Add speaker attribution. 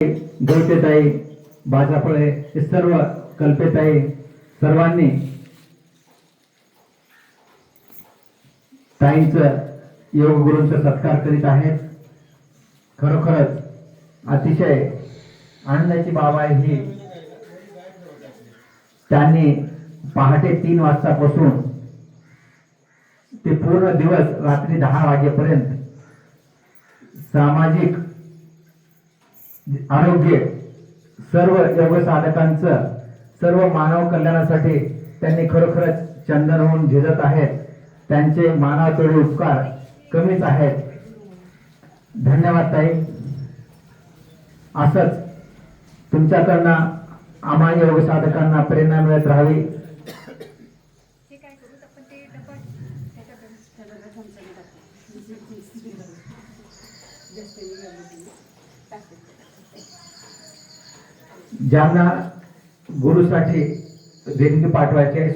Speaker 1: गवतेताई बाजाफळे हे सर्व कल्पेताई सर्वांनी ताईंचं योग गुरूंचा सत्कार करीत आहेत। खरोखरच अतिशय आनंदाची बाब आहे ही। त्यांनी पहाटे 3 वाजतापासून ते पूर्ण दिवस रात्री 10 वाजेपर्यंत सामाजिक आरोग्य सर्व योग साधकांचं सर्व मानव कल्याणासाठी त्यांनी खरोखरच चंदन होऊन झिजत आहेत। त्यांचे मानवाचे उपकार कमीच आहेत। धन्यवाद ताई। असंच तुमच्याकडनं आम्हा योग साधकांना प्रेरणा मिळत राहावी। ज्यांना गुरुसाठी देणगी पाठवायचे